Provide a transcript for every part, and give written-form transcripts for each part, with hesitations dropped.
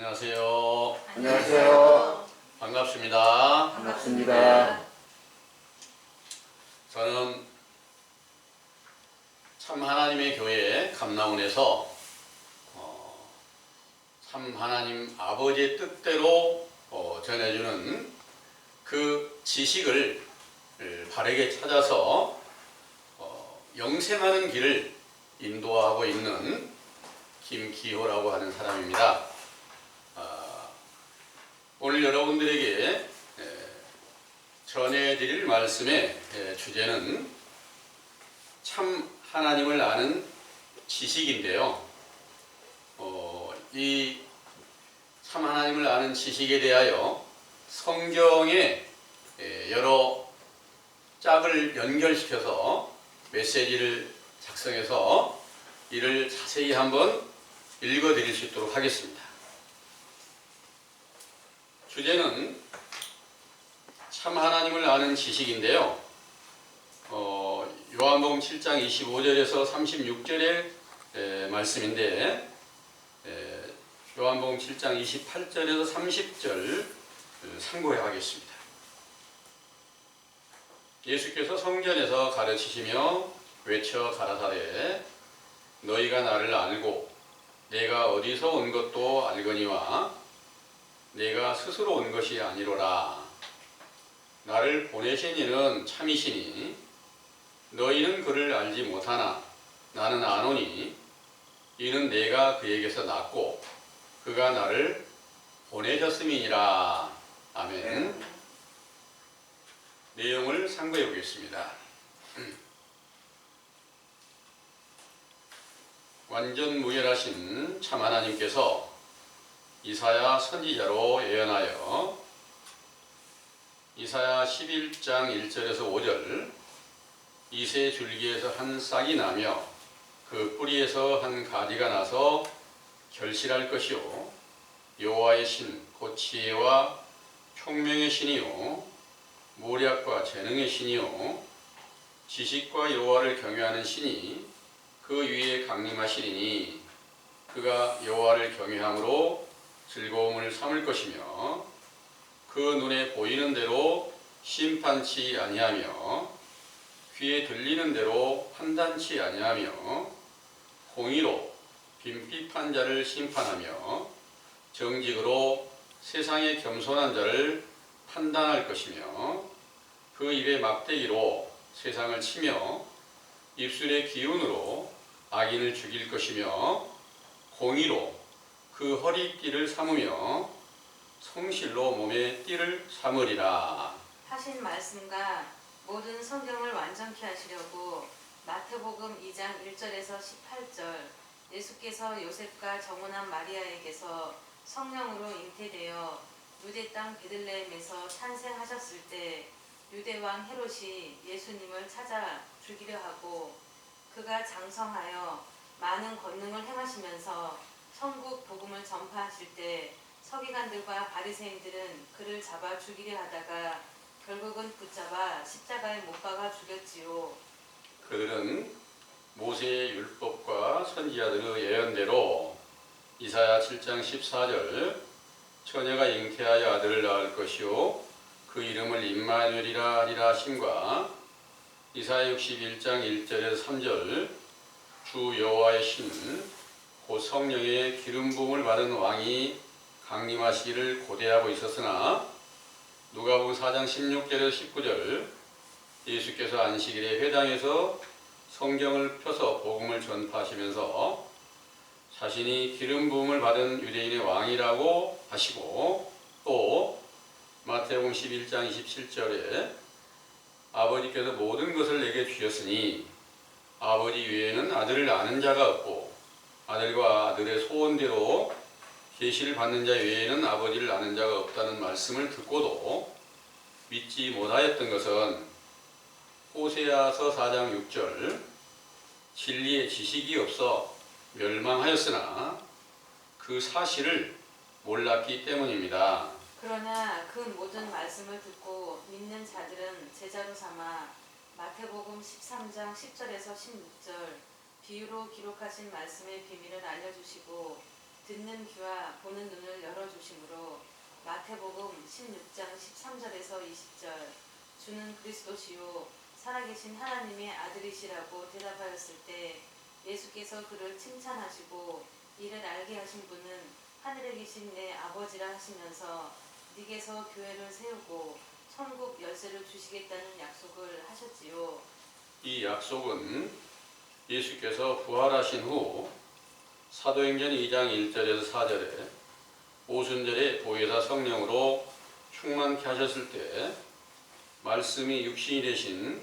안녕하세요. 안녕하세요. 반갑습니다. 반갑습니다. 저는 참 하나님의 교회 감나원에서 참 하나님 아버지의 뜻대로 전해주는 그 지식을 바르게 찾아서 영생하는 길을 인도하고 있는 김기호라고 하는 사람입니다. 오늘 여러분들에게 전해드릴 말씀의 주제는 참 하나님을 아는 지식인데요. 이 참 하나님을 아는 지식에 대하여 성경에 여러 짝을 연결시켜서 메시지를 작성해서 이를 자세히 한번 읽어드릴 수 있도록 하겠습니다. 주제는 참 하나님을 아는 지식인데요. 요한복음 7장 25절에서 36절의 말씀인데 요한복음 7장 28절에서 30절 참고해 하겠습니다. 예수께서 성전에서 가르치시며 외쳐 가라사대 너희가 나를 알고 내가 어디서 온 것도 알거니와 내가 스스로 온 것이 아니로라. 나를 보내신 이는 참이시니 너희는 그를 알지 못하나 나는 아노니 이는 내가 그에게서 났고 그가 나를 보내셨음이니라. 아멘. 내용을 상고해 보겠습니다. 완전 무결하신 참 하나님께서 이사야 선지자로 예언하여 이사야 11장 1절에서 5절 이새 줄기에서 한 싹이 나며 그 뿌리에서 한 가지가 나서 결실할 것이요 여호와의 신 곧 지혜와 총명의 신이요 모략과 재능의 신이요 지식과 여호와를 경외하는 신이 그 위에 강림하시리니 그가 여호와를 경외함으로 즐거움을 삼을 것이며 그 눈에 보이는 대로 심판치 아니하며 귀에 들리는 대로 판단치 아니하며 공의로 빈핍한 자를 심판하며 정직으로 세상의 겸손한 자를 판단할 것이며 그 입의 막대기로 세상을 치며 입술의 기운으로 악인을 죽일 것이며 공의로 그 허리띠를 삼으며 성실로 몸의 띠를 삼으리라. 하신 말씀과 모든 성경을 완전케 하시려고 마태복음 2장 1절에서 18절 예수께서 요셉과 정혼한 마리아에게서 성령으로 잉태되어 유대 땅 베들레헴에서 탄생하셨을 때 유대왕 헤롯이 예수님을 찾아 죽이려 하고 그가 장성하여 많은 권능을 행하시면서 천국 복음을 전파하실 때 서기관들과 바리새인들은 그를 잡아 죽이려 하다가 결국은 붙잡아 십자가에 못 박아 죽였지요. 그들은 모세의 율법과 선지자들의 예언대로 이사야 7장 14절 처녀가 잉태하여 아들을 낳을 것이요 그 이름을 임마누엘이라 하리라 하심과 이사야 61장 1절에서 3절 주 여호와의 신 곧 성령의 기름 부음을 받은 왕이 강림하시기를 고대하고 있었으나 누가복음 4장 16절에서 19절 예수께서 안식일에 회당에서 성경을 펴서 복음을 전파하시면서 자신이 기름 부음을 받은 유대인의 왕이라고 하시고 또 마태복음 11장 27절에 아버지께서 모든 것을 내게 주셨으니 아버지 외에는 아들을 아는 자가 없고 아들과 아들의 소원대로 계시를 받는 자 외에는 아버지를 아는 자가 없다는 말씀을 듣고도 믿지 못하였던 것은 호세아서 4장 6절 진리의 지식이 없어 멸망하였으나 그 사실을 몰랐기 때문입니다. 그러나 그 모든 말씀을 듣고 믿는 자들은 제자로 삼아 마태복음 13장 10절에서 16절 비유로 기록하신 말씀의 비밀을 알려주시고 듣는 귀와 보는 눈을 열어주심으로 마태복음 16장 13절에서 20절 주는 그리스도시요 살아계신 하나님의 아들이시라고 대답하였을 때 예수께서 그를 칭찬하시고 이를 알게 하신 분은 하늘에 계신 내 아버지라 하시면서 네게서 교회를 세우고 천국 열쇠를 주시겠다는 약속을 하셨지요. 이 약속은 예수께서 부활하신 후 사도행전 2장 1절에서 4절에 오순절에 보혜사 성령으로 충만케 하셨을 때 말씀이 육신이 되신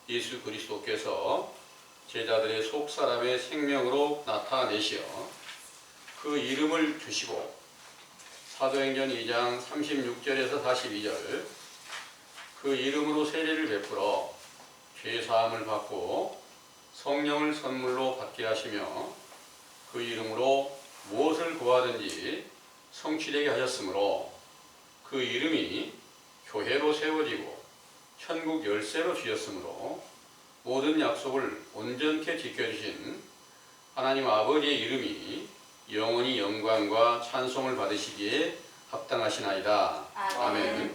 예수 그리스도께서 제자들의 속사람의 생명으로 나타내시어 그 이름을 주시고 사도행전 2장 36절에서 42절 그 이름으로 세례를 베풀어 죄사함을 받고 성령을 선물로 받게 하시며 그 이름으로 무엇을 구하든지 성취되게 하셨으므로 그 이름이 교회로 세워지고 천국 열쇠로 주셨으므로 모든 약속을 온전케 지켜주신 하나님 아버지의 이름이 영원히 영광과 찬송을 받으시기에 합당하시나이다. 아멘.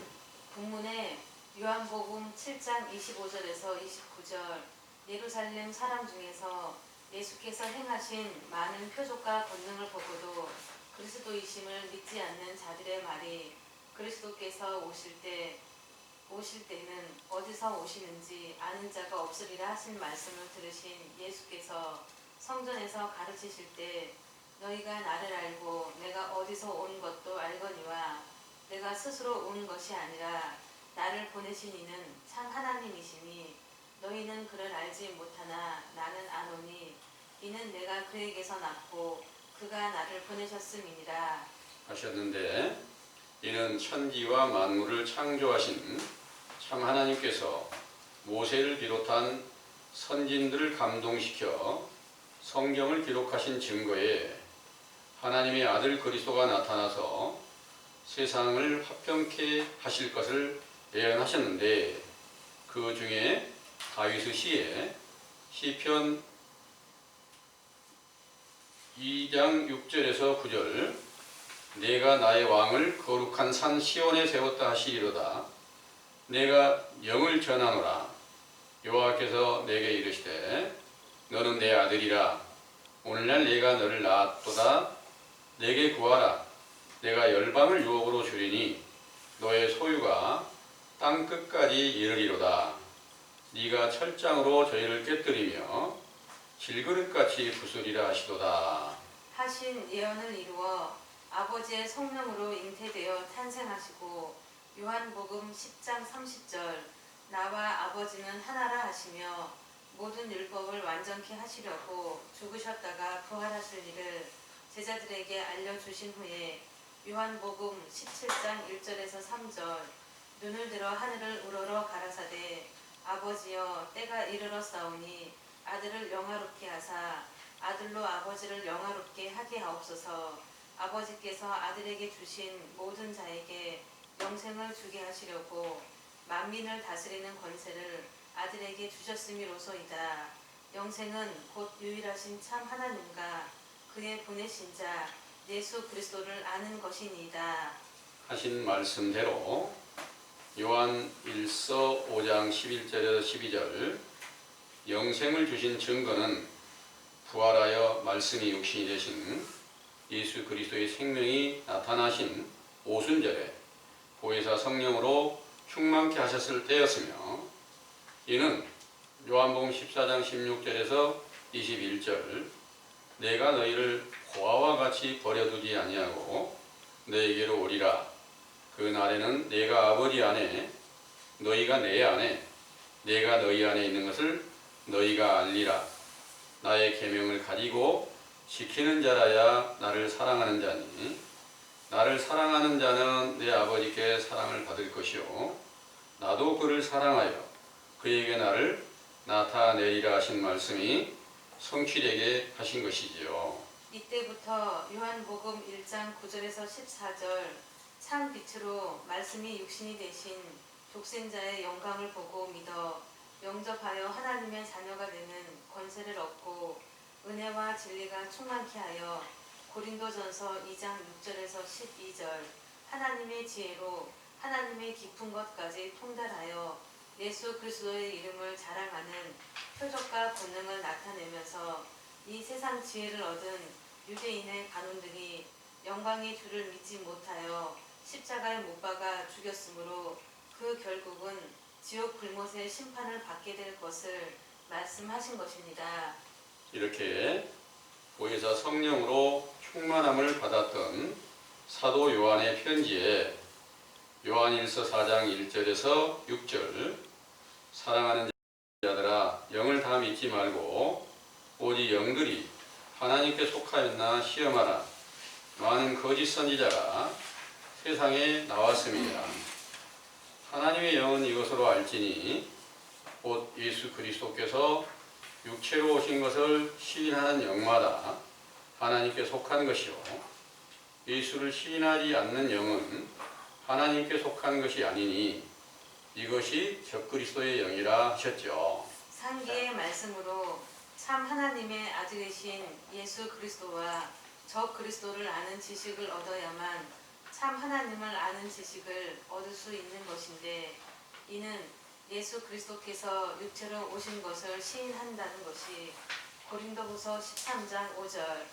본문에 요한복음 7장 25절에서 29절 예루살렘 사람 중에서 예수께서 행하신 많은 표적과 권능을 보고도 그리스도이심을 믿지 않는 자들의 말이 그리스도께서 오실 때는 어디서 오시는지 아는 자가 없으리라 하신 말씀을 들으신 예수께서 성전에서 가르치실 때 너희가 나를 알고 내가 어디서 온 것도 알거니와 내가 스스로 온 것이 아니라 나를 보내신 이는 참 하나님이시니 너희는 그를 알지 못하나 나는 아노니 이는 내가 그에게서 났고 그가 나를 보내셨음이니라 하셨는데 이는 천지와 만물을 창조하신 참 하나님께서 모세를 비롯한 선진들을 감동시켜 성경을 기록하신 증거에 하나님의 아들 그리스도가 나타나서 세상을 화평케 하실 것을 예언하셨는데 그 중에 다윗의 시에 시편 2장 6절에서 9절 내가 나의 왕을 거룩한 산 시온에 세웠다 하시리로다. 내가 영을 전하노라. 여호와께서 내게 이르시되 너는 내 아들이라. 오늘날 내가 너를 낳았도다. 내게 구하라. 내가 열방을 유업으로 주리니 너의 소유가 땅 끝까지 이르리로다. 네가 철장으로 저희를 깨뜨리며 질그릇같이 부수리라 하시도다. 하신 예언을 이루어 아버지의 성령으로 잉태되어 탄생하시고 요한복음 10장 30절 나와 아버지는 하나라 하시며 모든 율법을 완전케 하시려고 죽으셨다가 부활하실 일을 제자들에게 알려주신 후에 요한복음 17장 1절에서 3절 눈을 들어 하늘을 우러러 가라사대 아버지여 때가 이르렀사오니 아들을 영화롭게 하사 아들로 아버지를 영화롭게 하게 하옵소서. 아버지께서 아들에게 주신 모든 자에게 영생을 주게 하시려고 만민을 다스리는 권세를 아들에게 주셨음이로소이다. 영생은 곧 유일하신 참 하나님과 그의 보내신 자 예수 그리스도를 아는 것이니이다. 하신 말씀대로 요한 1서 5장 11절에서 12절 영생을 주신 증거는 부활하여 말씀이 육신이 되신 예수 그리스도의 생명이 나타나신 오순절에 보혜사 성령으로 충만케 하셨을 때였으며 이는 요한복음 14장 16절에서 21절 내가 너희를 고아와 같이 버려두지 아니하고 너에게로 오리라. 그 날에는 내가 아버지 안에 너희가 내 안에 내가 너희 안에 있는 것을 너희가 알리라. 나의 계명을 가지고 지키는 자라야 나를 사랑하는 자니 나를 사랑하는 자는 내 아버지께 사랑을 받을 것이요 나도 그를 사랑하여 그에게 나를 나타내리라 하신 말씀이 성취되게 하신 것이지요. 이때부터 요한복음 1장 9절에서 14절 참 빛으로 말씀이 육신이 되신 독생자의 영광을 보고 믿어 영접하여 하나님의 자녀가 되는 권세를 얻고 은혜와 진리가 충만케 하여 고린도전서 2장 6절에서 12절 하나님의 지혜로 하나님의 깊은 것까지 통달하여 예수 그리스도의 이름을 자랑하는 표적과 권능을 나타내면서 이 세상 지혜를 얻은 유대인의 간원들이 영광의 주를 믿지 못하여 십자가에 못 박아 죽였으므로 그 결국은 지옥 불못의 심판을 받게 될 것을 말씀하신 것입니다. 이렇게 보혜사 성령으로 충만함을 받았던 사도 요한의 편지에 요한일서 4장 1절에서 6절 사랑하는 자들아 영을 다 믿지 말고 오직 영들이 하나님께 속하였나 시험하라. 많은 거짓 선지자가 세상에 나왔습니다. 하나님의 영은 이것으로 알지니 곧 예수 그리스도께서 육체로 오신 것을 시인하는 영마다 하나님께 속한 것이요 예수를 시인하지 않는 영은 하나님께 속한 것이 아니니 이것이 적그리스도의 영이라 하셨죠. 상기의 말씀으로 참 하나님의 아들이신 예수 그리스도와 적 그리스도를 아는 지식을 얻어야만 참 하나님을 아는 지식을 얻을 수 있는 것인데 이는 예수 그리스도께서 육체로 오신 것을 시인한다는 것이 고린도후서 13장 5절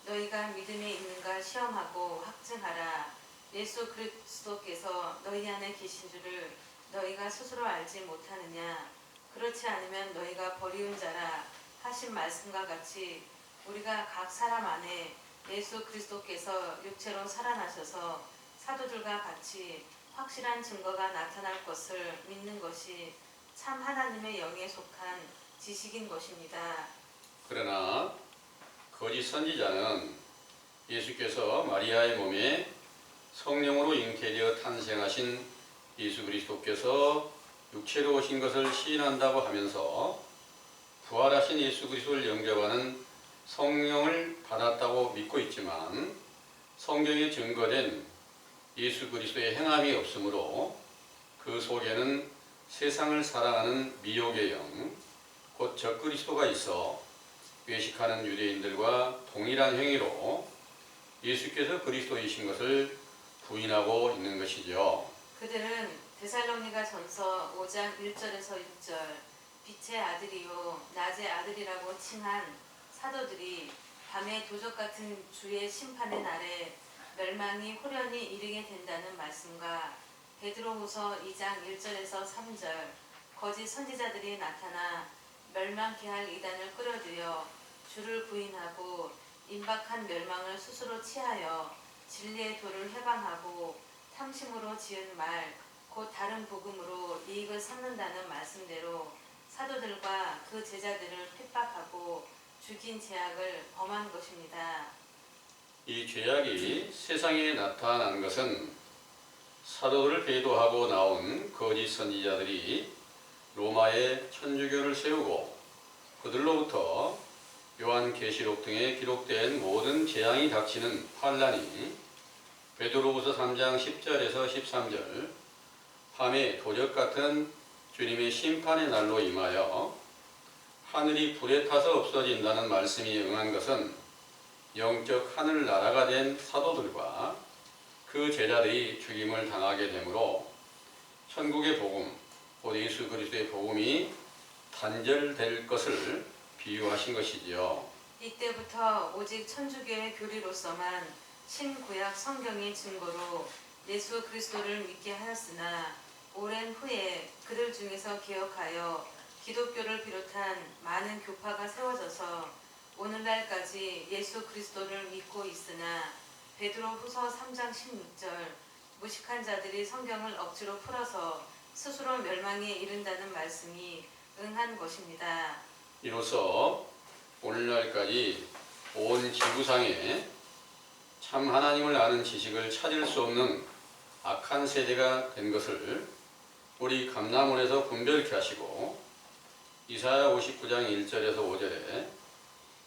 너희가 믿음에 있는가 시험하고 확증하라. 예수 그리스도께서 너희 안에 계신 줄을 너희가 스스로 알지 못하느냐. 그렇지 않으면 너희가 버리운 자라 하신 말씀과 같이 우리가 각 사람 안에 예수 그리스도께서 육체로 살아나셔서 사도들과 같이 확실한 증거가 나타날 것을 믿는 것이 참 하나님의 영에 속한 지식인 것입니다. 그러나 거짓 선지자는 예수께서 마리아의 몸에 성령으로 잉태되어 탄생하신 예수 그리스도께서 육체로 오신 것을 시인한다고 하면서 부활하신 예수 그리스도를 영접하는 성령을 받았다고 믿고 있지만 성경에 증거된 예수 그리스도의 행함이 없으므로 그 속에는 세상을 사랑하는 미혹의 영, 곧 적그리스도가 있어 외식하는 유대인들과 동일한 행위로 예수께서 그리스도이신 것을 부인하고 있는 것이죠. 그들은 데살로니가 전서 5장 1절에서 6절 빛의 아들이요 낮의 아들이라고 칭한 사도들이 밤의 도적 같은 주의 심판의 날에 멸망이 홀연히 이르게 된다는 말씀과 베드로후서 2장 1절에서 3절 거짓 선지자들이 나타나 멸망케 할 이단을 끌어들여 주를 부인하고 임박한 멸망을 스스로 취하여 진리의 도를 해방하고 탐심으로 지은 말 곧 다른 복음으로 이익을 삼는다는 말씀대로 사도들과 그 제자들을 핍박하고 죽인 죄악을 범한 것입니다. 이 죄악이 세상에 나타난 것은 사도들을 배도하고 나온 거짓 선지자들이 로마에 천주교를 세우고 그들로부터 요한계시록 등에 기록된 모든 재앙이 닥치는 환란이 베드로후서 3장 10절에서 13절 밤에 도적 같은 주님의 심판의 날로 임하여 하늘이 불에 타서 없어진다는 말씀이 응한 것은 영적 하늘나라가 된 사도들과 그 제자들이 죽임을 당하게 되므로 천국의 복음, 곧 예수 그리스도의 복음이 단절될 것을 비유하신 것이지요. 이때부터 오직 천주교의 교리로서만 신구약 성경의 증거로 예수 그리스도를 믿게 하였으나 오랜 후에 그들 중에서 기억하여 기독교를 비롯한 많은 교파가 세워져서 오늘날까지 예수 그리스도를 믿고 있으나 베드로후서 3장 16절 무식한 자들이 성경을 억지로 풀어서 스스로 멸망에 이른다는 말씀이 응한 것입니다. 이로써 오늘날까지 온 지구상에 참 하나님을 아는 지식을 찾을 수 없는 악한 세대가 된 것을 우리 감람원에서 분별케 하시고 이사야 59장 1절에서 5절에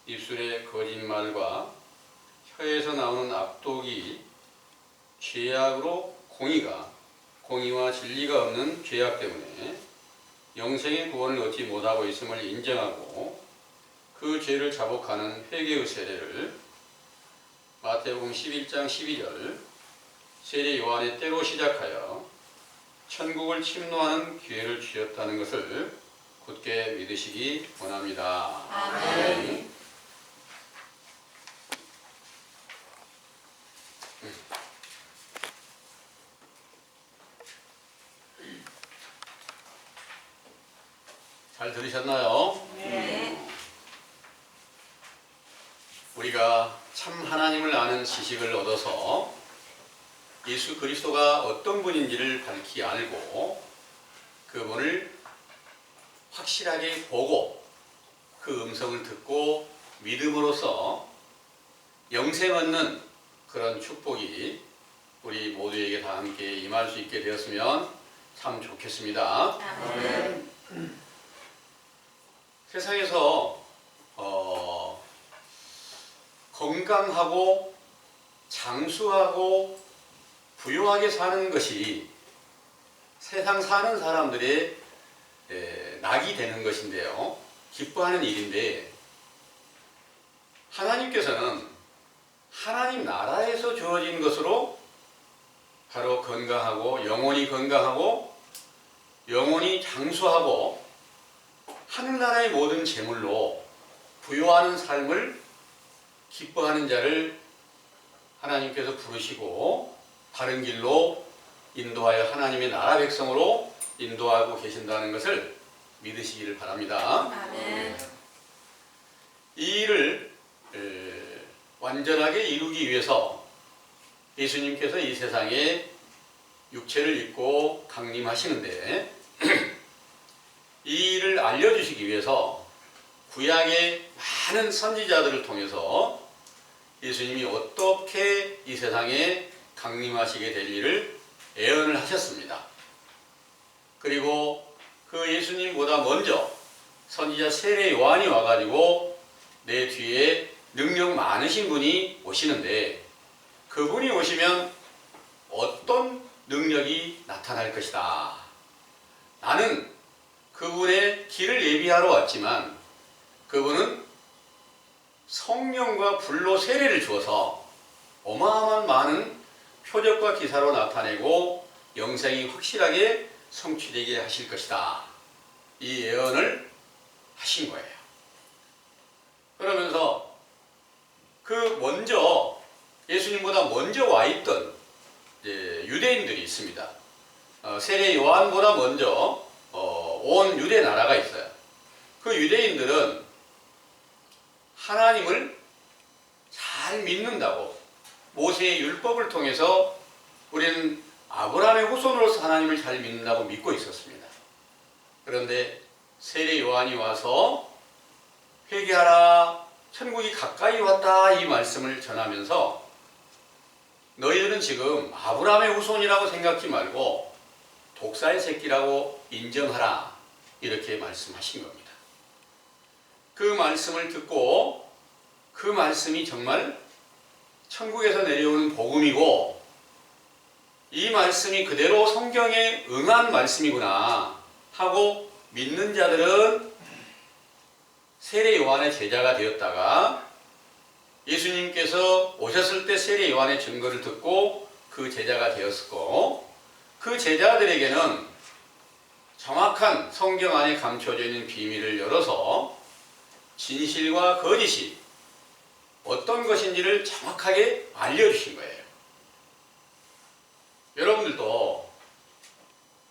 입술의 거짓말과 혀에서 나오는 악독이 죄악으로 공의와 진리가 없는 죄악 때문에 영생의 구원을 얻지 못하고 있음을 인정하고 그 죄를 자복하는 회개의 세례를 마태복음 11장 12절 세례 요한의 때로 시작하여 천국을 침노하는 기회를 주셨다는 것을 굳게 믿으시기 원합니다. 아멘. 잘 들으셨나요? 네. 우리가 참 하나님을 아는 지식을 얻어서 예수 그리스도가 어떤 분인지를 밝히 알고 그분을 확실하게 보고 그 음성을 듣고 믿음으로써 영생 얻는 그런 축복이 우리 모두에게 다 함께 임할 수 있게 되었으면 참 좋겠습니다. 아멘. 세상에서 건강하고 장수하고 부유하게 사는 것이 세상 사는 사람들의 낙이 되는 것인데요. 기뻐하는 일인데 하나님께서는 하나님 나라에서 주어진 것으로 바로 건강하고 영원히 장수하고 하늘나라의 모든 재물로 부유하는 삶을 기뻐하는 자를 하나님께서 부르시고 바른 길로 인도하여 하나님의 나라 백성으로 인도하고 계신다는 것을 믿으시기를 바랍니다. 아멘. 이 일을 완전하게 이루기 위해서 예수님께서 이 세상에 육체를 입고 강림하시는데 이 일을 알려주시기 위해서 구약의 많은 선지자들을 통해서 예수님이 어떻게 이 세상에 강림하시게 될 일을 예언을 하셨습니다. 그리고 그 예수님보다 먼저 선지자 세례 요한이 와가지고 내 뒤에 능력 많으신 분이 오시는데 그분이 오시면 어떤 능력이 나타날 것이다. 나는 그분의 길을 예비하러 왔지만 그분은 성령과 불로 세례를 주어서 어마어마한 많은 표적과 기사로 나타내고 영생이 확실하게 성취되게 하실 것이다. 이 예언을 하신 거예요. 그러면서 예수님보다 먼저 와 있던 유대인들이 있습니다. 세례 요한보다 먼저 온 유대 나라가 있어요. 그 유대인들은 하나님을 잘 믿는다고 모세의 율법을 통해서 우리는 아브라함의 후손으로서 하나님을 잘 믿는다고 믿고 있었습니다. 그런데 세례 요한이 와서 회개하라, 천국이 가까이 왔다 이 말씀을 전하면서 너희들은 지금 아브라함의 후손이라고 생각지 말고 독사의 새끼라고 인정하라 이렇게 말씀하신 겁니다. 그 말씀을 듣고 그 말씀이 정말 천국에서 내려오는 복음이고 이 말씀이 그대로 성경에 응한 말씀이구나 하고 믿는 자들은 세례 요한의 제자가 되었다가 예수님께서 오셨을 때 세례 요한의 증거를 듣고 그 제자가 되었고 그 제자들에게는 정확한 성경 안에 감춰져 있는 비밀을 열어서 진실과 거짓이 어떤 것인지를 정확하게 알려주신 거예요. 여러분들도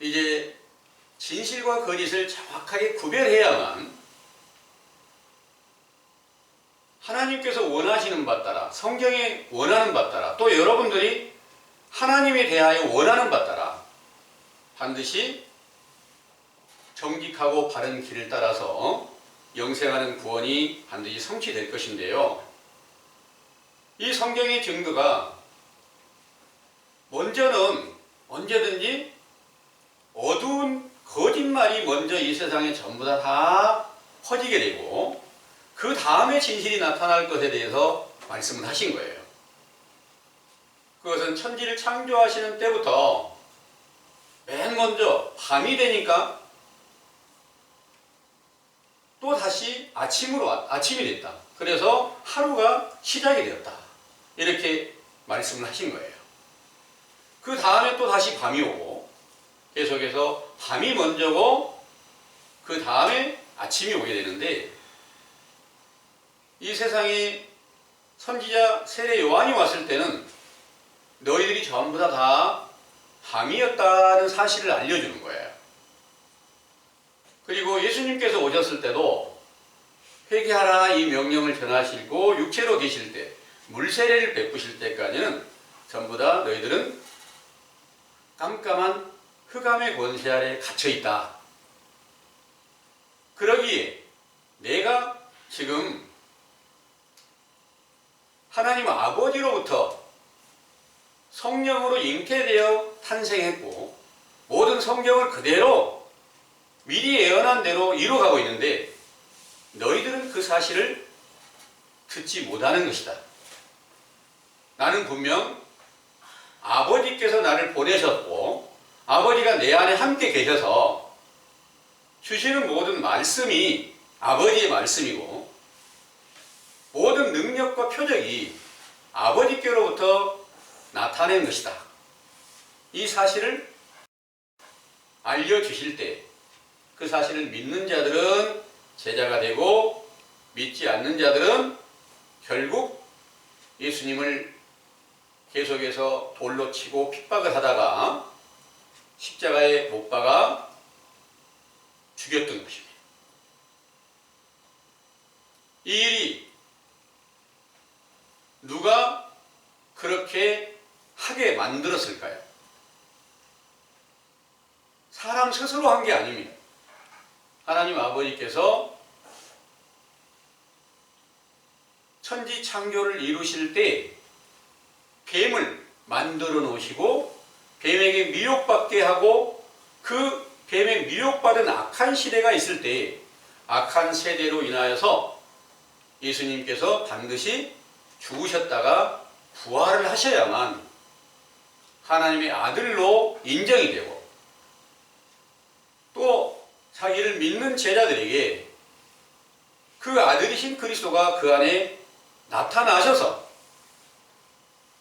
이제 진실과 거짓을 정확하게 구별해야만 하나님께서 원하시는 바 따라 성경에 원하는 바 따라 또 여러분들이 하나님에 대하여 원하는 바 따라 반드시 정직하고 바른 길을 따라서 영생하는 구원이 반드시 성취될 것인데요. 이 성경의 증거가 먼저는 언제든지 어두운 거짓말이 먼저 이 세상에 전부 다 퍼지게 되고 그 다음에 진실이 나타날 것에 대해서 말씀을 하신 거예요. 그것은 천지를 창조하시는 때부터 맨 먼저 밤이 되니까 또 다시 아침이 됐다. 그래서 하루가 시작이 되었다. 이렇게 말씀을 하신 거예요. 그 다음에 또 다시 밤이 오고 계속해서 밤이 먼저고 그 다음에 아침이 오게 되는데 이 세상에 선지자 세례 요한이 왔을 때는 너희들이 전부 다 밤이었다는 사실을 알려주는 거예요. 그리고 예수님께서 오셨을 때도 회개하라 이 명령을 전하시고 육체로 계실 때 물세례를 베푸실 때까지는 전부 다 너희들은 깜깜한 흑암의 권세 아래 갇혀 있다. 그러기에 내가 지금 하나님 아버지로부터 성령으로 잉태되어 탄생했고 모든 성경을 그대로 미리 예언한 대로 이루어가고 있는데 너희들은 그 사실을 듣지 못하는 것이다. 나는 분명 아버지께서 나를 보내셨고 아버지가 내 안에 함께 계셔서 주시는 모든 말씀이 아버지의 말씀이고 모든 능력과 표적이 아버지께로부터 나타낸 것이다. 이 사실을 알려주실 때 그 사실을 믿는 자들은 제자가 되고 믿지 않는 자들은 결국 예수님을 계속해서 돌로 치고 핍박을 하다가 십자가에 못 박아 죽였던 것입니다. 이 일이 누가 그렇게 하게 만들었을까요? 사람 스스로 한 게 아닙니다. 하나님 아버지께서 천지 창조를 이루실 때 뱀을 만들어 놓으시고 뱀에게 미혹받게 하고 그 뱀에 미혹받은 악한 시대가 있을 때 악한 세대로 인하여서 예수님께서 반드시 죽으셨다가 부활을 하셔야만 하나님의 아들로 인정이 되고 또 자기를 믿는 제자들에게 그 아들이신 그리스도가 그 안에 나타나셔서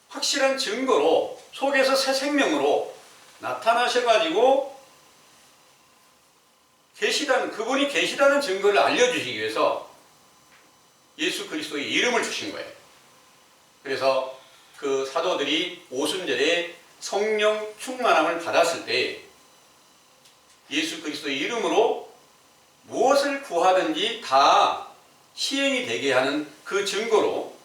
확실한 증거로 속에서 새 생명으로 나타나셔가지고 그분이 계시다는 증거를 알려주시기 위해서 예수 그리스도의 이름을 주신 거예요. 그래서 그 사도들이 오순절에 성령 충만함을 받았을 때 예수 그리스도의 이름으로 무엇을 구하든지 다 시행이 되게 하는 그 증거로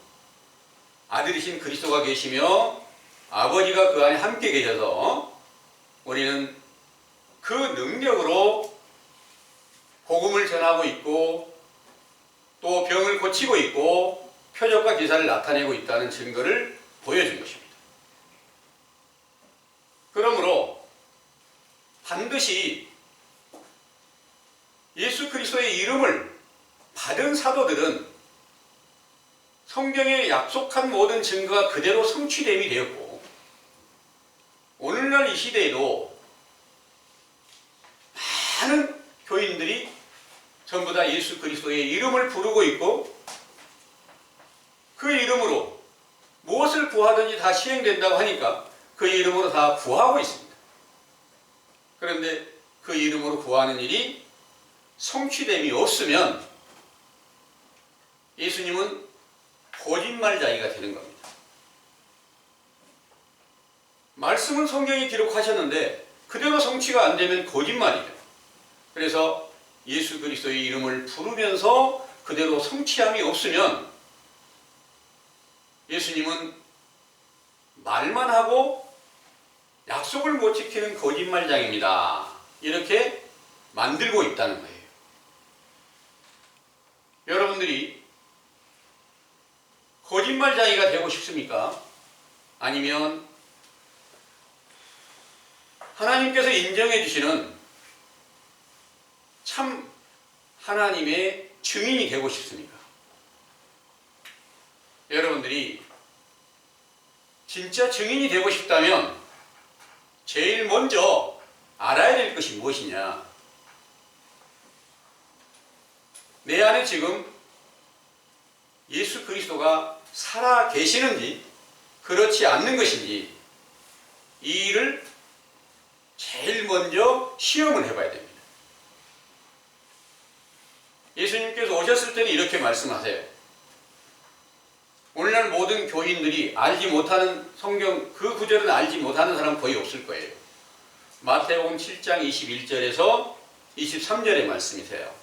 아들이신 그리스도가 계시며 아버지가 그 안에 함께 계셔서 우리는 그 능력으로 복음을 전하고 있고 또 병을 고치고 있고 표적과 기사를 나타내고 있다는 증거를 보여준 것입니다. 그러므로 반드시 예수 그리스도의 이름을 받은 사도들은 성경에 약속한 모든 증거가 그대로 성취됨이 되었고 오늘날 이 시대에도 많은 교인들이 전부 다 예수 그리스도의 이름을 부르고 있고 그 이름으로 무엇을 구하든지 다 시행된다고 하니까 그 이름으로 다 구하고 있습니다. 그런데 그 이름으로 구하는 일이 성취됨이 없으면 예수님은 거짓말자이가 되는 겁니다. 말씀은 성경에 기록하셨는데 그대로 성취가 안 되면 거짓말이죠. 그래서 예수 그리스도의 이름을 부르면서 그대로 성취함이 없으면 예수님은 말만 하고 약속을 못 지키는 거짓말장입니다. 이렇게 만들고 있다는 거예요. 여러분들이 거짓말장이가 되고 싶습니까? 아니면 하나님께서 인정해 주시는 참 하나님의 증인이 되고 싶습니까? 여러분들이 진짜 증인이 되고 싶다면 제일 먼저 알아야 될 것이 무엇이냐? 내 안에 지금 예수 그리스도가 살아 계시는지 그렇지 않는 것인지 이 일을 제일 먼저 시험을 해봐야 됩니다. 예수님께서 오셨을 때는 이렇게 말씀하세요. 오늘날 모든 교인들이 알지 못하는 성경 그 구절은 알지 못하는 사람 거의 없을 거예요. 마태복음 7장 21절에서 23절의 말씀이세요.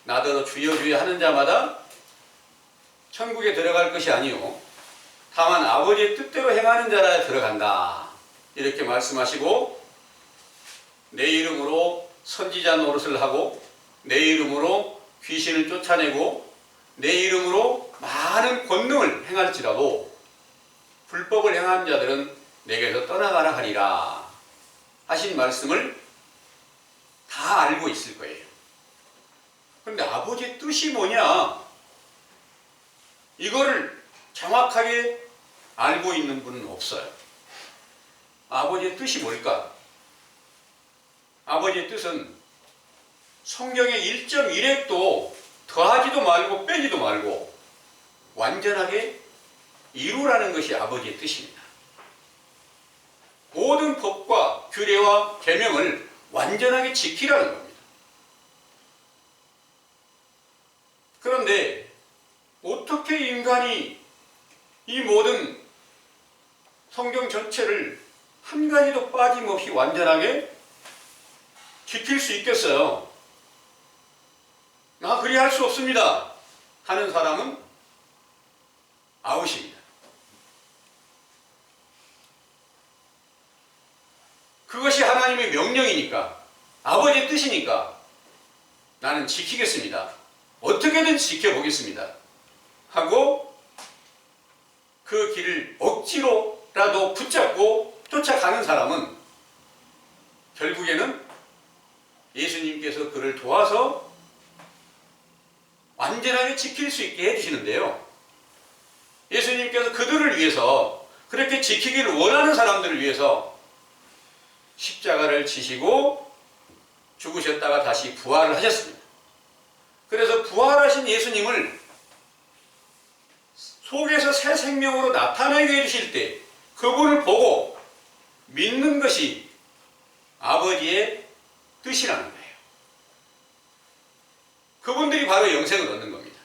나더러 주여 주여 하는 자마다 천국에 들어갈 것이 아니요 다만 아버지의 뜻대로 행하는 자라 들어간다. 이렇게 말씀하시고 내 이름으로 선지자 노릇을 하고 내 이름으로 귀신을 쫓아내고 내 이름으로 많은 권능을 행할지라도 불법을 행하는 자들은 내게서 떠나가라 하리라 하신 말씀을 다 알고 있을 거예요. 그런데 아버지의 뜻이 뭐냐? 이거를 정확하게 알고 있는 분은 없어요. 아버지의 뜻이 뭘까? 아버지의 뜻은 성경의 1.1획도 더하지도 말고 빼지도 말고 완전하게 이루라는 것이 아버지의 뜻입니다. 모든 법과 규례와 계명을 완전하게 지키라는 겁니다. 그런데 어떻게 인간이 이 모든 성경 전체를 한 가지도 빠짐없이 완전하게 지킬 수 있겠어요? 나 그리 할 수 없습니다 하는 사람은 아웃입니다. 그것이 하나님의 명령이니까 아버지의 뜻이니까 나는 지키겠습니다. 어떻게든 지켜보겠습니다 하고 그 길을 억지로라도 붙잡고 쫓아가는 사람은 결국에는 예수님께서 그를 도와서 완전하게 지킬 수 있게 해주시는데요. 예수님께서 그들을 위해서 그렇게 지키기를 원하는 사람들을 위해서 십자가를 지시고 죽으셨다가 다시 부활을 하셨습니다. 그래서 부활하신 예수님을 속에서 새 생명으로 나타나게 해주실 때 그분을 보고 믿는 것이 아버지의 뜻이라는 거예요. 그분들이 바로 영생을 얻는 겁니다.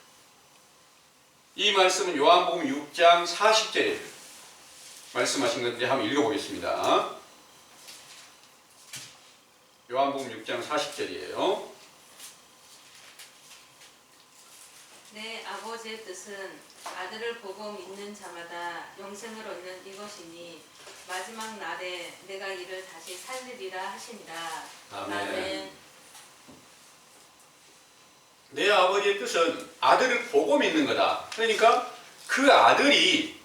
이 말씀은 요한복음 6장 40절에 말씀하신 건데 한번 읽어보겠습니다. 요한복음 6장 40절이에요. 내 아버지의 뜻은 아들을 보고 믿는 자마다 영생을 얻는 이것이니 마지막 날에 내가 이를 다시 살리리라 하시니라. 아멘. 내 아버지의 뜻은 아들을 보고 믿는 거다. 그러니까 그 아들이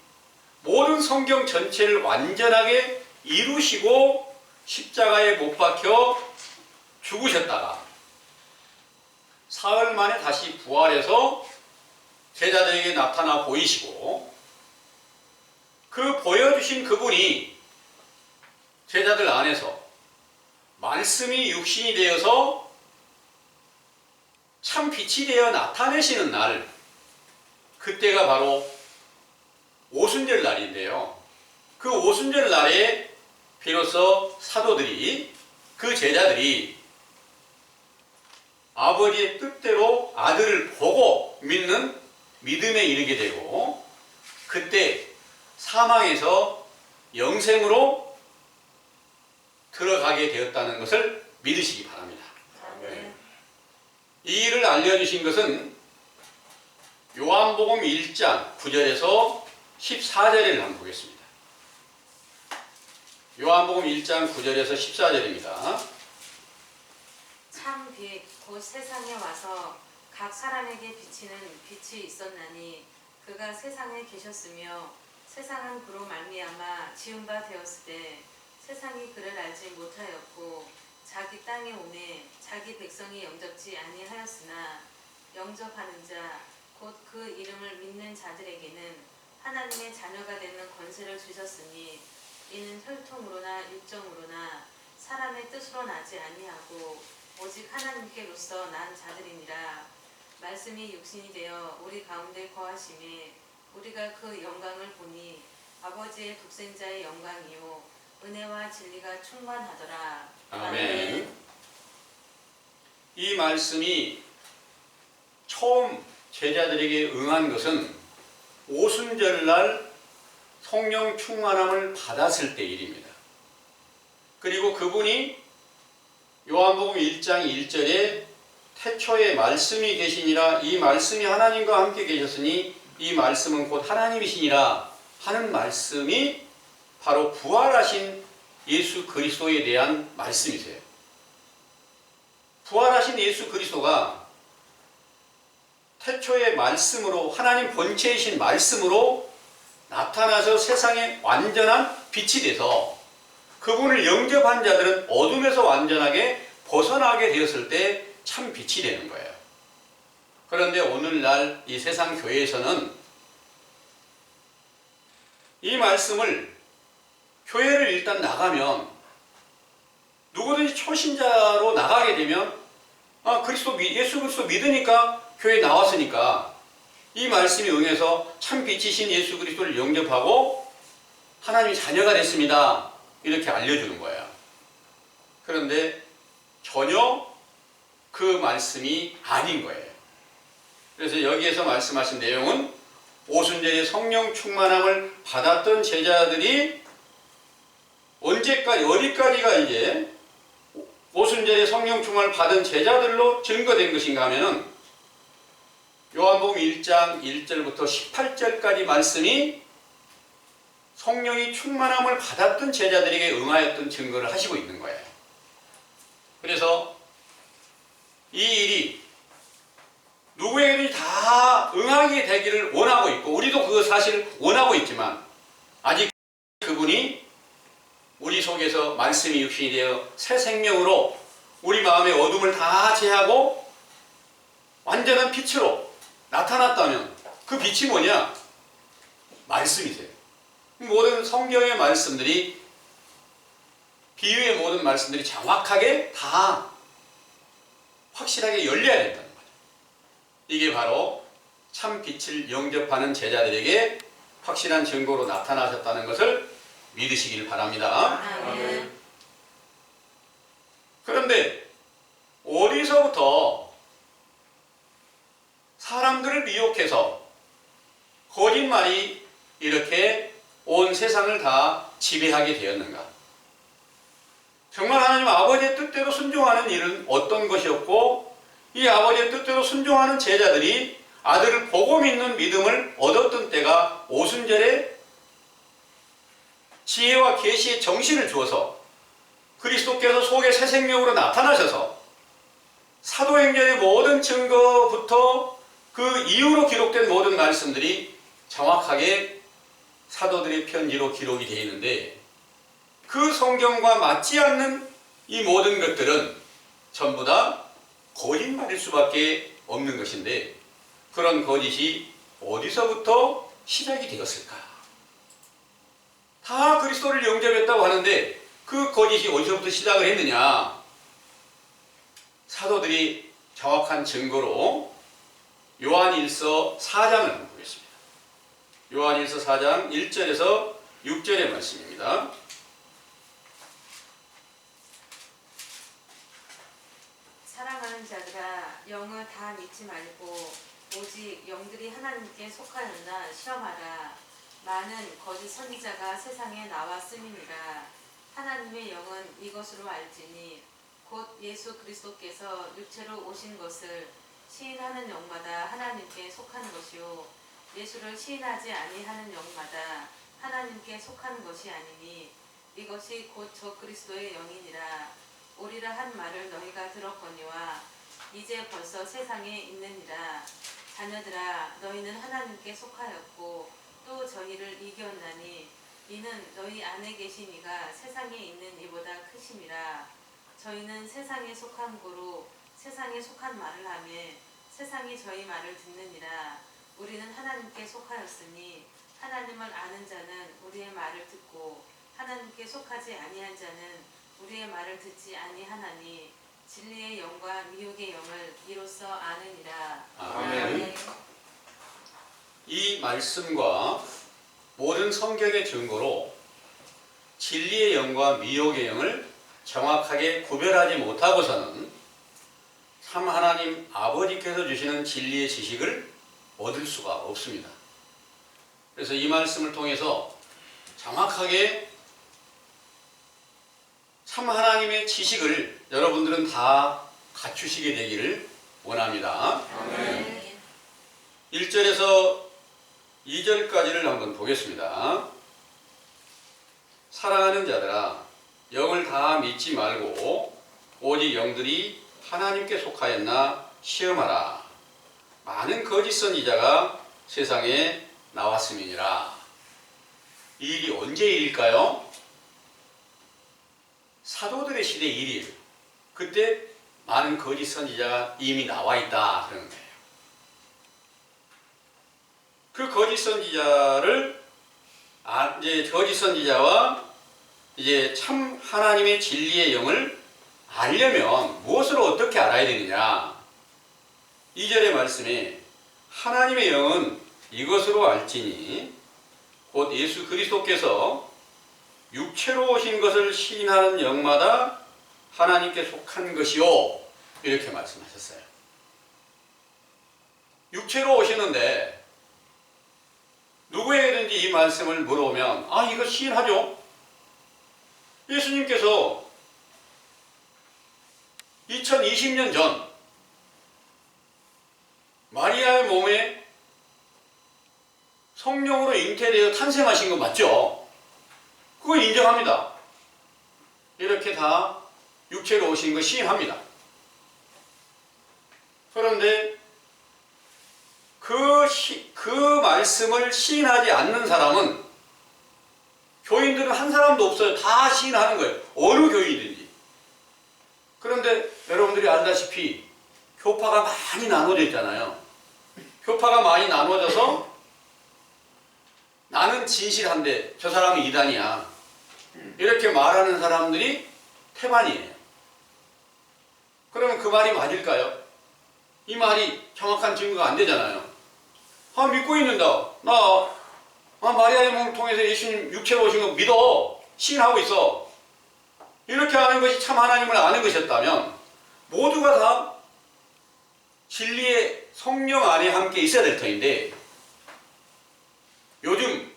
모든 성경 전체를 완전하게 이루시고 십자가에 못 박혀 죽으셨다가 사흘 만에 다시 부활해서 제자들에게 나타나 보이시고 그 보여주신 그분이 제자들 안에서 말씀이 육신이 되어서 참 빛이 되어 나타내시는 날, 그때가 바로 오순절 날인데요. 그 오순절 날에 비로소 사도들이 그 제자들이 아버지의 뜻대로 아들을 보고 믿는 믿음에 이르게 되고 그때 사망에서 영생으로 들어가게 되었다는 것을 믿으시기 바랍니다. 아멘. 이 일을 알려주신 것은 요한복음 1장 9절에서 14절을 한번 보겠습니다. 요한복음 1장 9절에서 14절입니다. 참 빛 곧 세상에 와서 각 사람에게 비치는 빛이 있었나니 그가 세상에 계셨으며 세상은 그로 말미암아 지은 바 되었을 때 세상이 그를 알지 못하였고 자기 땅에 오매 자기 백성이 영접지 아니하였으나 영접하는 자 곧 그 이름을 믿는 자들에게는 하나님의 자녀가 되는 권세를 주셨으니 이는 혈통으로나 육정으로나 사람의 뜻으로 나지 아니하고 오직 하나님께로서 난 자들이니라. 말씀이 육신이 되어 우리 가운데 거하심에 우리가 그 영광을 보니 아버지의 독생자의 영광이요 은혜와 진리가 충만하더라. 아멘. 이 말씀이 처음 제자들에게 응한 것은 오순절날 성령 충만함을 받았을 때 일입니다. 그리고 그분이 요한복음 1장 1절에 태초에 말씀이 계시니라 이 말씀이 하나님과 함께 계셨으니 이 말씀은 곧 하나님이시니라 하는 말씀이 바로 부활하신 예수 그리스도에 대한 말씀이세요. 부활하신 예수 그리스도가 태초의 말씀으로 하나님 본체이신 말씀으로 나타나서 세상에 완전한 빛이 돼서 그분을 영접한 자들은 어둠에서 완전하게 벗어나게 되었을 때 참 빛이 되는 거예요. 그런데 오늘날 이 세상 교회에서는 이 말씀을 교회를 일단 나가면 누구든지 초신자로 나가게 되면 예수 그리스도 믿으니까 교회 나왔으니까 이 말씀이 응해서 참 빛이신 예수 그리스도를 영접하고 하나님의 자녀가 됐습니다. 이렇게 알려주는 거예요. 그런데 전혀 그 말씀이 아닌 거예요. 그래서 여기에서 말씀하신 내용은 오순절에 성령 충만함을 받았던 제자들이 어디까지가 이제 오순절에 성령 충만을 받은 제자들로 증거된 것인가 하면은 요한복음 1장 1절부터 18절까지 말씀이 성령이 충만함을 받았던 제자들에게 응하였던 증거를 하시고 있는 거예요. 그래서 이 일이 누구에게든지 다 응하게 되기를 원하고 있고 우리도 그거 사실 원하고 있지만 아직 그분이 우리 속에서 말씀이 육신이 되어 새 생명으로 우리 마음의 어둠을 다 제하고 완전한 빛으로 나타났다면 그 빛이 뭐냐? 말씀이세요. 모든 성경의 말씀들이 비유의 모든 말씀들이 정확하게 다 확실하게 열려야 된다는 거죠. 이게 바로 참 빛을 영접하는 제자들에게 확실한 증거로 나타나셨다는 것을 믿으시길 바랍니다. 아멘. 그런데 어디서부터 사람들을 미혹해서 거짓말이 이렇게 온 세상을 다 지배하게 되었는가? 정말 하나님 아버지의 뜻대로 순종하는 일은 어떤 것이었고 이 아버지의 뜻대로 순종하는 제자들이 아들을 보고 믿는 믿음을 얻었던 때가 오순절에 지혜와 계시의 정신을 주어서 그리스도께서 속에 새 생명으로 나타나셔서 사도행전의 모든 증거부터 그 이후로 기록된 모든 말씀들이 정확하게 사도들의 편지로 기록이 되어 있는데 그 성경과 맞지 않는 이 모든 것들은 전부 다 거짓말일 수밖에 없는 것인데 그런 거짓이 어디서부터 시작이 되었을까? 다 그리스도를 영접했다고 하는데 그 거짓이 어디서부터 시작을 했느냐? 사도들이 정확한 증거로 요한일서 4장을 한번 보겠습니다. 요한일서 4장 1절에서 6절의 말씀입니다. 사랑하는 자들아 영을 다 믿지 말고 오직 영들이 하나님께 속하였나 시험하라. 많은 거짓 선지자가 세상에 나왔음이니라. 하나님의 영은 이것으로 알지니 곧 예수 그리스도께서 육체로 오신 것을 시인하는 영마다 하나님께 속한 것이요 예수를 시인하지 아니하는 영마다 하나님께 속한 것이 아니니 이것이 곧 저 그리스도의 영이니라. 오리라 한 말을 너희가 들었거니와 이제 벌써 세상에 있느니라. 자녀들아 너희는 하나님께 속하였고 또 저희를 이겼나니 이는 너희 안에 계신 이가 세상에 있는 이보다 크심이라. 저희는 세상에 속한 고로 세상에 속한 말을 하며 세상이 저희 말을 듣느니라. 우리는 하나님께 속하였으니 하나님을 아는 자는 우리의 말을 듣고 하나님께 속하지 아니한 자는 우리의 말을 듣지 아니하나니 진리의 영과 미혹의 영을 이로써 아느니라. 아멘. 이 말씀과 모든 성경의 증거로 진리의 영과 미혹의 영을 정확하게 구별하지 못하고서는 참 하나님 아버지께서 주시는 진리의 지식을 얻을 수가 없습니다. 그래서 이 말씀을 통해서 정확하게 참 하나님의 지식을 여러분들은 다 갖추시게 되기를 원합니다. 아멘. 1절에서 2절까지를 한번 보겠습니다. 사랑하는 자들아, 영을 다 믿지 말고 오직 영들이 하나님께 속하였나 시험하라. 많은 거짓 선지자가 세상에 나왔음이니라. 이 일이 언제 일일까요? 사도들의 시대 일일. 그때 많은 거짓 선지자가 이미 나와 있다 그러는 거예요. 그 거짓 선지자를 이제 거짓 선지자와 이제 참 하나님의 진리의 영을 알려면 무엇을 어떻게 알아야 되느냐? 2절의 말씀에 하나님의 영은 이것으로 알지니 곧 예수 그리스도께서 육체로 오신 것을 시인하는 영마다 하나님께 속한 것이요. 이렇게 말씀하셨어요. 육체로 오시는데 누구에게든지 이 말씀을 물어보면 이거 시인하죠. 예수님께서 2020년 전 마리아의 몸에 성령으로 잉태되어 탄생하신 거 맞죠? 그거 인정합니다. 이렇게 다 육체로 오신 거 시인합니다. 그런데 그 말씀을 시인하지 않는 사람은 교인들은 한 사람도 없어요. 다 시인하는 거예요. 어느 교인이든지. 그런데 여러분들이 알다시피 교파가 많이 나눠져 있잖아요. 교파가 많이 나눠져서 나는 진실한데 저 사람은 이단이야. 이렇게 말하는 사람들이 태반이에요. 그러면 그 말이 맞을까요? 이 말이 정확한 증거가 안 되잖아요. 믿고 있는다. 마리아의 몸을 통해서 예수님 육체로 오신 거 믿어. 시인하고 있어. 이렇게 하는 것이 참 하나님을 아는 것이었다면 모두가 다 진리의 성령 안에 함께 있어야 될 터인데 요즘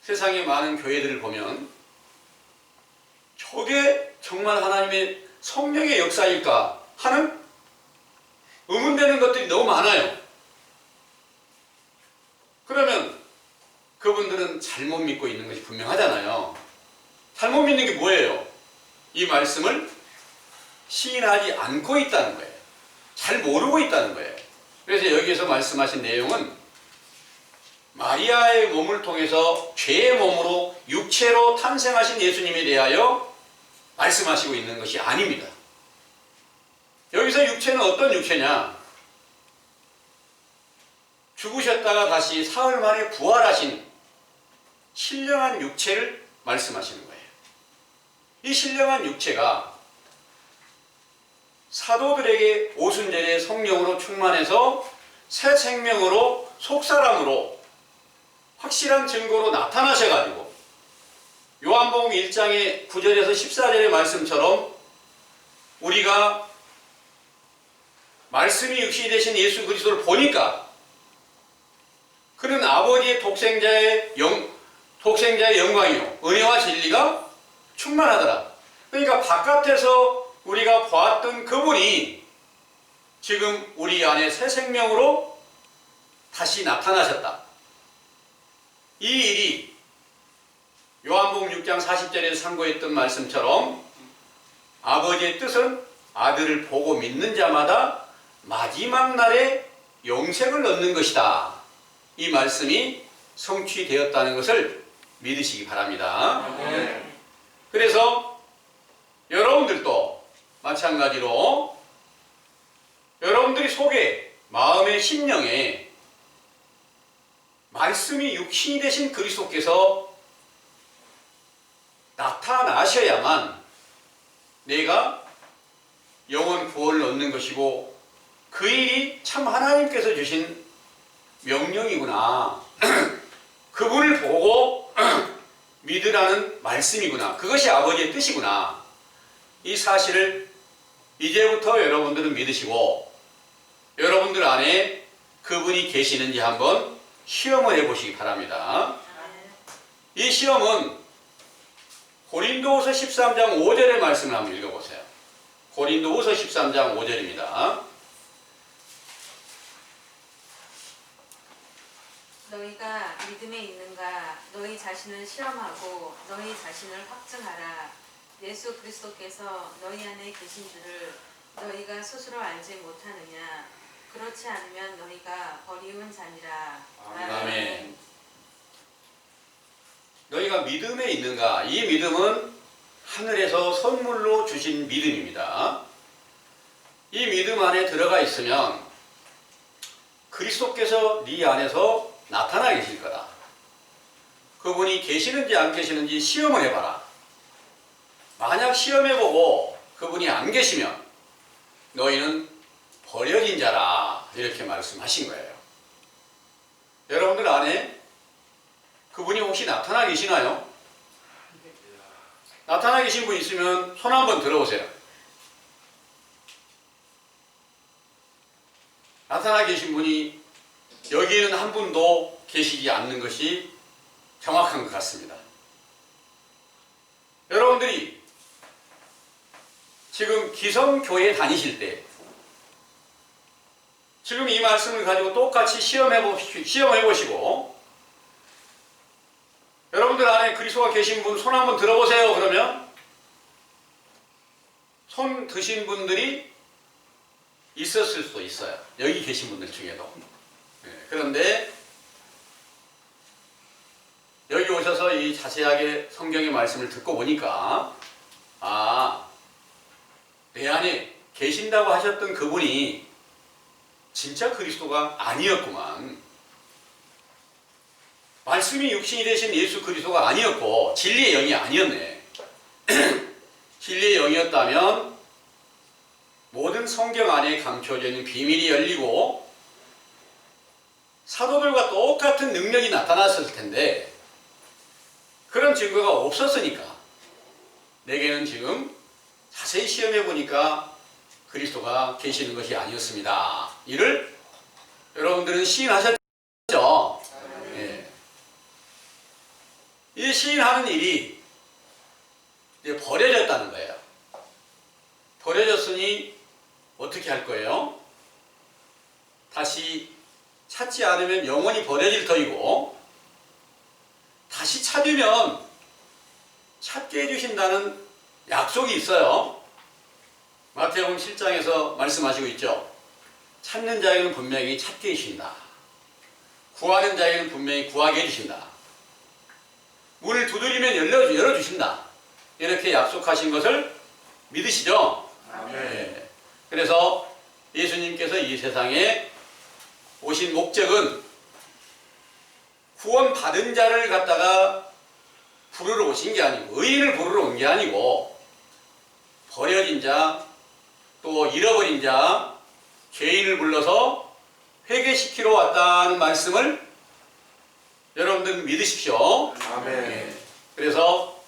세상의 많은 교회들을 보면 저게 정말 하나님의 성령의 역사일까 하는 의문되는 것들이 너무 많아요. 그러면 그분들은 잘못 믿고 있는 것이 분명하잖아요. 잘못 믿는 게 뭐예요? 이 말씀을 시인하지 않고 있다는 거예요. 잘 모르고 있다는 거예요. 그래서 여기에서 말씀하신 내용은 마리아의 몸을 통해서 죄의 몸으로 육체로 탄생하신 예수님에 대하여 말씀하시고 있는 것이 아닙니다. 여기서 육체는 어떤 육체냐? 죽으셨다가 다시 사흘 만에 부활하신 신령한 육체를 말씀하시는 거예요. 이 신령한 육체가 사도들에게 오순절에 성령으로 충만해서 새 생명으로 속사람으로 확실한 증거로 나타나셔가지고 요한복음 1장의 9절에서 14절의 말씀처럼 우리가 말씀이 육신이 되신 예수 그리스도를 보니까 그는 아버지의 독생자의 영광이요 은혜와 진리가 충만하더라. 그러니까 바깥에서 우리가 보았던 그분이 지금 우리 안에 새 생명으로 다시 나타나셨다. 이 일이 요한복음 6장 40절에서 상고했던 말씀처럼 아버지의 뜻은 아들을 보고 믿는 자마다 마지막 날에 영생을 얻는 것이다. 이 말씀이 성취되었다는 것을 믿으시기 바랍니다. 그래서 여러분들도 마찬가지로 여러분들이 속에 마음의 심령에 말씀이 육신이 되신 그리스도께서 나타나셔야만 내가 영원 구원을 얻는 것이고 그 일이 참 하나님께서 주신 명령이구나. 그분을 보고 믿으라는 말씀이구나. 그것이 아버지의 뜻이구나. 이 사실을 이제부터 여러분들은 믿으시고 여러분들 안에 그분이 계시는지 한번 시험을 해보시기 바랍니다. 이 시험은 고린도후서 13장 5절의 말씀을 한번 읽어보세요. 고린도후서 13장 5절입니다. 너희가 믿음에 있는가 너희 자신을 시험하고 너희 자신을 확증하라. 예수 그리스도께서 너희 안에 계신 줄을 너희가 스스로 알지 못하느냐. 그렇지 않으면 너희가 버리운 자니라. 아멘. 너희가 믿음에 있는가? 이 믿음은 하늘에서 선물로 주신 믿음입니다. 이 믿음 안에 들어가 있으면 그리스도께서 네 안에서 나타나 계실 거다. 그분이 계시는지 안 계시는지 시험을 해봐라. 만약 시험해보고 그분이 안 계시면 너희는 버려진 자라 이렇게 말씀하신 거예요. 여러분들 안에 그분이 혹시 나타나 계시나요? 나타나 계신 분 있으면 손 한번 들어보세요. 나타나 계신 분이 여기에는 한 분도 계시지 않는 것이 정확한 것 같습니다. 여러분들이 지금 기성교회 다니실 때 지금 이 말씀을 가지고 똑같이 시험해보시고 여러분들 안에 그리스도가 계신 분 손 한번 들어보세요. 그러면 손 드신 분들이 있었을 수도 있어요. 여기 계신 분들 중에도. 그런데 여기 오셔서 이 자세하게 성경의 말씀을 듣고 보니까 내 안에 계신다고 하셨던 그분이 진짜 그리스도가 아니었구만. 말씀이 육신이 되신 예수 그리스도가 아니었고 진리의 영이 아니었네. 진리의 영이었다면 모든 성경 안에 감춰져 있는 비밀이 열리고 사도들과 똑같은 능력이 나타났을 텐데 그런 증거가 없었으니까 내게는 지금 자세히 시험해 보니까 그리스도가 계시는 것이 아니었습니다. 이를 여러분들은 시인하셨죠? 예. 이 시인하는 일이 이제 버려졌다는 거예요. 버려졌으니 어떻게 할 거예요? 다시 찾지 않으면 영원히 버려질 터이고 다시 찾으면 찾게 해주신다는 약속이 있어요. 마태복음 7장에서 말씀하시고 있죠. 찾는 자에게는 분명히 찾게 해주신다. 구하는 자에게는 분명히 구하게 해주신다. 문을 두드리면 열어주신다. 이렇게 약속하신 것을 믿으시죠? 네. 그래서 예수님께서 이 세상에 오신 목적은 구원 받은 자를 갖다가 부르러 오신 게 아니고 의인을 부르러 온 게 아니고 버려진 자 또 잃어버린 자 죄인을 불러서 회개시키러 왔다는 말씀을 여러분들 믿으십시오. 아멘. 네. 그래서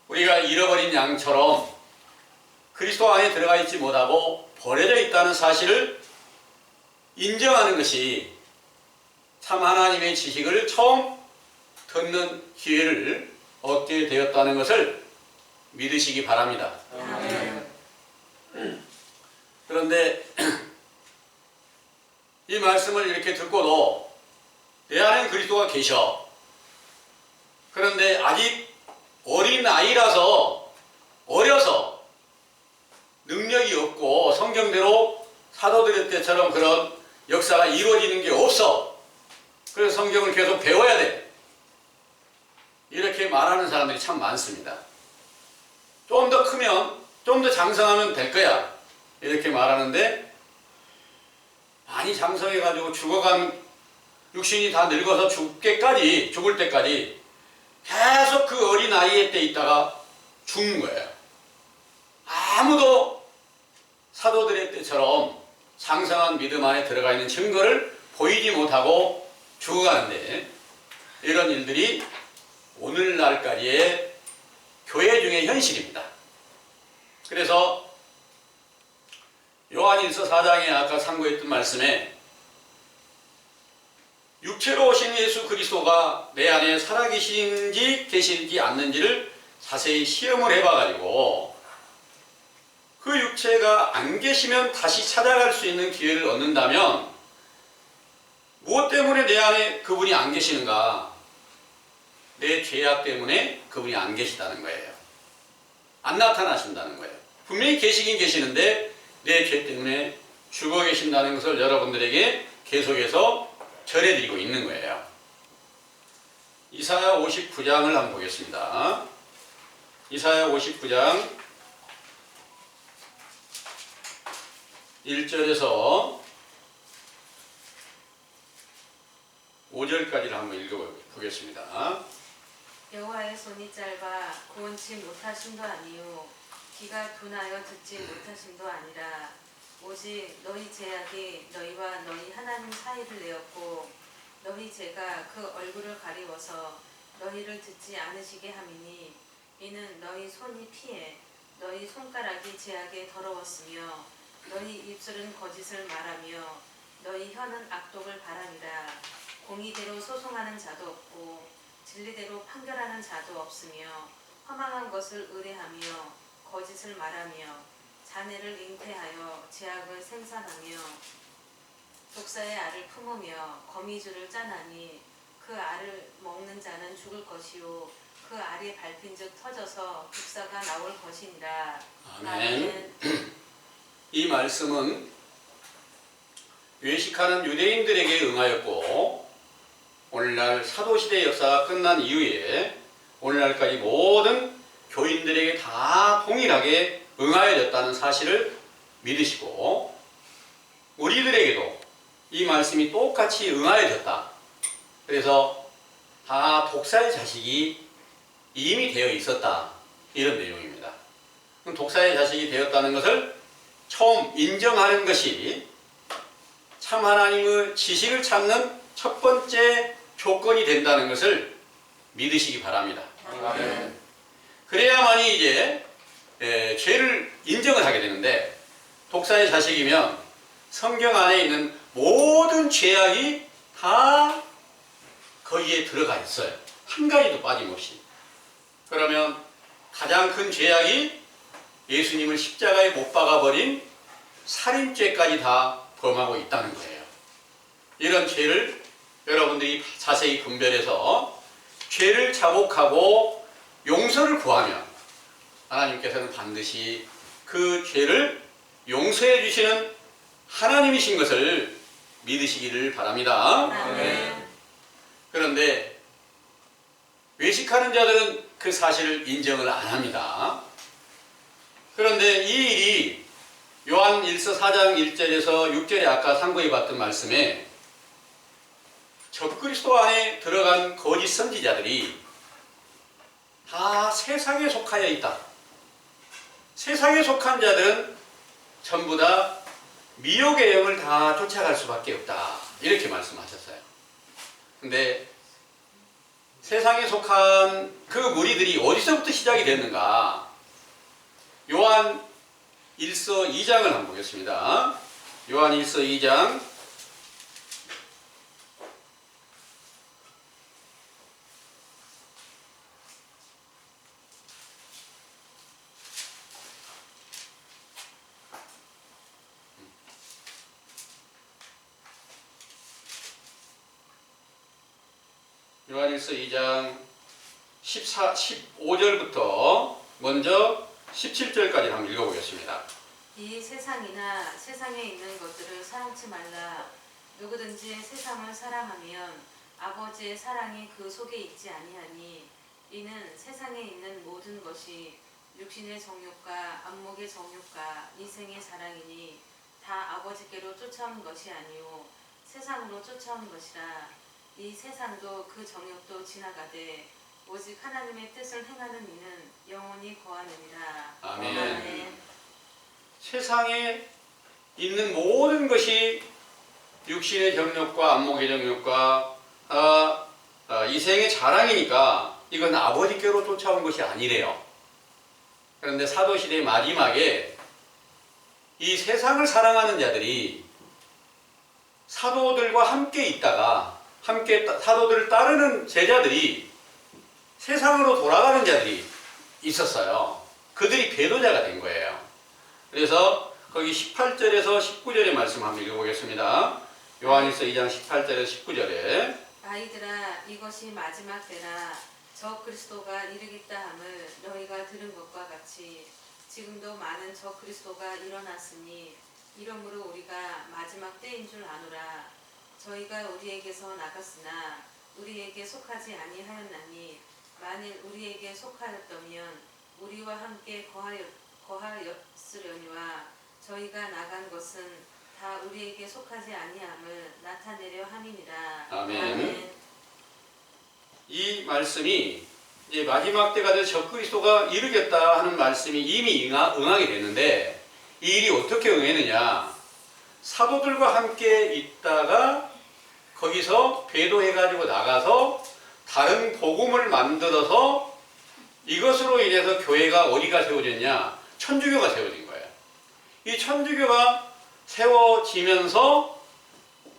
우리가 잃어버린 양처럼 그리스도 안에 들어가 있지 못하고 버려져 있다는 사실을 인정하는 것이 참 하나님의 지식을 처음 듣는 기회를 얻게 되었다는 것을 믿으시기 바랍니다. 아멘. 그런데 이 말씀을 이렇게 듣고도 내 안에 그리스도가 계셔. 그런데 아직 어린 아이라서 어려서 능력이 없고 성경대로 사도들의 때처럼 그런 역사가 이루어지는 게 없어. 그래서 성경을 계속 배워야 돼. 이렇게 말하는 사람들이 참 많습니다. 좀 더 크면, 좀 더 장성하면 될 거야. 이렇게 말하는데 많이 장성해가지고 죽어간 육신이 다 늙어서 죽을 때까지 계속 그 어린 아이의 때 있다가 죽는 거예요. 아무도 사도들의 때처럼 장성한 믿음 안에 들어가 있는 증거를 보이지 못하고 죽어가는데 이런 일들이 오늘날까지의 교회 중의 현실입니다. 그래서 요한일서 4장에 아까 상고했던 말씀에 육체로 오신 예수 그리스도가 내 안에 살아계신지 계시지 않는지를 자세히 시험을 해봐가지고 그 육체가 안 계시면 다시 찾아갈 수 있는 기회를 얻는다면 무엇 때문에 내 안에 그분이 안 계시는가? 내 죄악 때문에 그분이 안 계시다는 거예요. 안 나타나신다는 거예요. 분명히 계시긴 계시는데 내 죄 때문에 죽어 계신다는 것을 여러분들에게 계속해서 전해드리고 있는 거예요. 이사야 59장을 한번 보겠습니다. 이사야 59장 1절에서 5절까지를 한번 읽어보겠습니다. 여호와의 손이 짧아 구원치 못하심도 아니요 귀가 둔하여 듣지 못하심도 아니라 오직 너희 죄악이 너희와 너희 하나님 사이를 내었고 너희 죄가 그 얼굴을 가리워서 너희를 듣지 않으시게 함이니 이는 너희 손이 피해 너희 손가락이 죄악에 더러웠으며 너희 입술은 거짓을 말하며 너희 혀는 악독을 바람이라 공의대로 소송하는 자도 없고 진리대로 판결하는 자도 없으며 허망한 것을 의뢰하며 거짓을 말하며 자네를 잉태하여 죄악을 생산하며 독사의 알을 품으며 거미줄을 짜나니 그 알을 먹는 자는 죽을 것이요 그 알이 밟힌즉 터져서 독사가 나올 것이니라. 아멘. 이 말씀은 외식하는 유대인들에게 응하였고 오늘날 사도시대 역사가 끝난 이후에 오늘날까지 모든 교인들에게 다 동일하게 응하여졌다는 사실을 믿으시고 우리들에게도 이 말씀이 똑같이 응하여졌다. 그래서 다 독사의 자식이 이미 되어 있었다. 이런 내용입니다. 그럼 독사의 자식이 되었다는 것을 처음 인정하는 것이 참 하나님의 지식을 찾는 첫 번째 조건이 된다는 것을 믿으시기 바랍니다. 아멘. 그래야만이 이제 죄를 인정을 하게 되는데 독사의 자식이면 성경 안에 있는 모든 죄악이 다 거기에 들어가 있어요. 한 가지도 빠짐없이. 그러면 가장 큰 죄악이 예수님을 십자가에 못 박아버린 살인죄까지 다 범하고 있다는 거예요. 이런 죄를 여러분들이 자세히 분별해서 죄를 자복하고 용서를 구하면 하나님께서는 반드시 그 죄를 용서해 주시는 하나님이신 것을 믿으시기를 바랍니다. 아멘. 그런데 외식하는 자들은 그 사실을 인정을 안 합니다. 그런데 이 일이 요한일서 4장 1절에서 6절에 아까 상고해 봤던 말씀에 적그리스도 안에 들어간 거짓 선지자들이 다 세상에 속하여 있다. 세상에 속한 자들은 전부 다 미혹의 영을 다 쫓아갈 수밖에 없다. 이렇게 말씀하셨어요. 근데 세상에 속한 그 무리들이 어디서부터 시작이 됐는가? 요한 1서 2장을 한번 보겠습니다. 요한 1서 2장 요한일서 2장 15절부터 먼저 17절까지 한번 읽어보겠습니다. 이 세상이나 세상에 있는 것들을 사랑치 말라. 누구든지 세상을 사랑하면 아버지의 사랑이 그 속에 있지 아니하니 이는 세상에 있는 모든 것이 육신의 정욕과 안목의 정욕과 이생의 사랑이니 다 아버지께로 쫓아온 것이 아니요 세상으로 쫓아온 것이라. 이 세상도 그 정욕도 지나가되 오직 하나님의 뜻을 행하는 이는 영원히 거하느니라. 아멘. 세상에 있는 모든 것이 육신의 정욕과 안목의 정욕과 이생의 자랑이니까 이건 아버지께로 쫓아온 것이 아니래요. 그런데 사도시대 마지막에 이 세상을 사랑하는 자들이 사도들과 함께 있다가 함께 사도들을 따르는 제자들이 세상으로 돌아가는 자들이 있었어요. 그들이 배도자가 된 거예요. 그래서 거기 18절에서 19절의 말씀 한번 읽어보겠습니다. 요한일서 2장 18절에서 19절에 아이들아 이것이 마지막 때라 저 그리스도가 이르겠다 함을 너희가 들은 것과 같이 지금도 많은 저 그리스도가 일어났으니 이러므로 우리가 마지막 때인 줄 아노라. 저희가 우리에게서 나갔으나 우리에게 속하지 아니하였나니 만일 우리에게 속하였다면 우리와 함께 거하였으려니와 저희가 나간 것은 다 우리에게 속하지 아니함을 나타내려 함이니라. 아멘. 이 말씀이 이제 마지막 때가 돼서 적그리스도가 이르겠다 하는 말씀이 이미 응하게 됐는데 이 일이 어떻게 응했느냐? 사도들과 함께 있다가 거기서 배도해가지고 나가서 다른 복음을 만들어서 이것으로 인해서 교회가 어디가 세워졌냐? 천주교가 세워진 거예요. 이 천주교가 세워지면서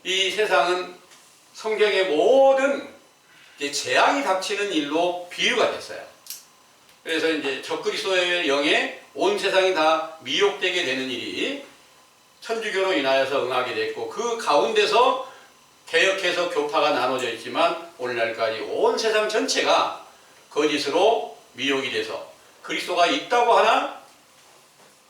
이 세상은 성경의 모든 재앙이 닥치는 일로 비유가 됐어요. 그래서 이제 적그리스도의 영에 온 세상이 다 미혹되게 되는 일이 천주교로 인하여서 응하게 됐고 그 가운데서 개혁해서 교파가 나눠져 있지만 오늘날까지 온 세상 전체가 거짓으로 미혹이 돼서 그리스도가 있다고 하나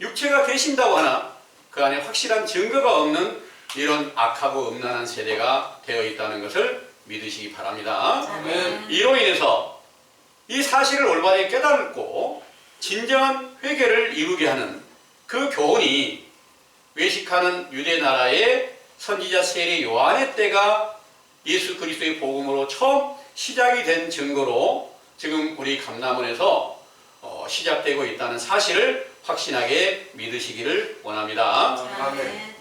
육체가 계신다고 하나 그 안에 확실한 증거가 없는 이런 악하고 음란한 세대가 되어 있다는 것을 믿으시기 바랍니다. 아멘. 이로 인해서 이 사실을 올바르게 깨닫고 진정한 회개를 이루게 하는 그 교훈이 외식하는 유대 나라의 선지자 세례 요한의 때가 예수 그리스도의 복음으로 처음 시작이 된 증거로 지금 우리 감남원에서 시작되고 있다는 사실을 확신하게 믿으시기를 원합니다. 아멘.